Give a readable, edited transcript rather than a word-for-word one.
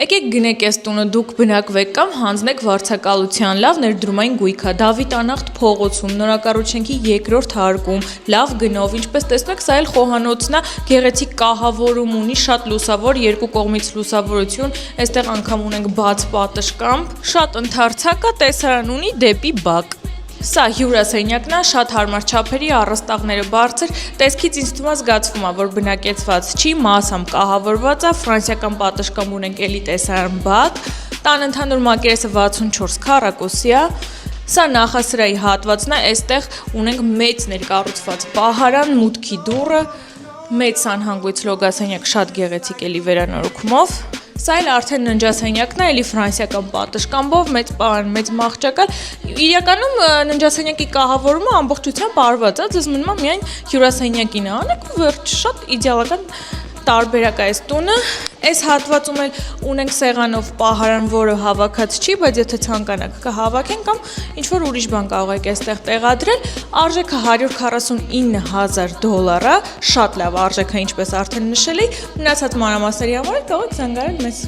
Եկեք գնեք այս տունը, դուք բնակվեք կամ հանձնեք վարձակալության, լավ ներդրումային գույք է, Դավիթ Անախտ փողոցում, նորակառուցենքի երկրորդ հարկում, լավ գնով, ինչպես տեսնում եք, սա էլ խոհանոցն է, գեղեցիկ կահավորում ունի, շատ լուսավոր, երկու կողմից լուսավորություն, այստեղ անգամ ունենք բաց պատշգամբ, շատ ընդարձակ է, տեսարան ունի դեպի բակ։ Սա հյուրասենյակն է, շատ հարմար չափերի, առաստաղները բարձր, տեսքից ինձ թվում է զգացվում է, որ բնակեցված չի, մասամբ կահավորված է, ֆրանսիական պատշգամբ ունենք էլի տեսարան բակ, տան ընդհանուր մակերեսը 64 քառակուսի է, սա նախասրահի հատվածն է, այստեղ ունենք մեծ ներկառուցված պահարան, մուտքի դուռը, մեծ սանհանգույց լոգասենյակ, շատ գեղեցիկ էլի վերանորոգումով։ Սա էլ արդեն ննջասենյակն է, էլի ֆրանսիական պատշգամբով, մեծ պարան, մեծ մահճակալ։ Իրականում ննջասենյակի կահավորումը ամբողջությամբ արված է, ձեզ մնում է միայն հյուրասենյակին անեք ու վերջ, շատ իդեալական տարբերակ է այս տունը։ Այս հատվածում էլ ունենք սեղանով պահարան, որը հավաքած չի, բայց եթե ցանկանաք կհավաքեն կամ ինչ-որ ուրիշ բան կարող եք այստեղ տեղադրել։ Արժեքը $149,000 է, շատ լավ արժեք է, ինչպես արդեն նշել էի։ Մնացած մանրամասների համար կարող եք զանգարել մեզ։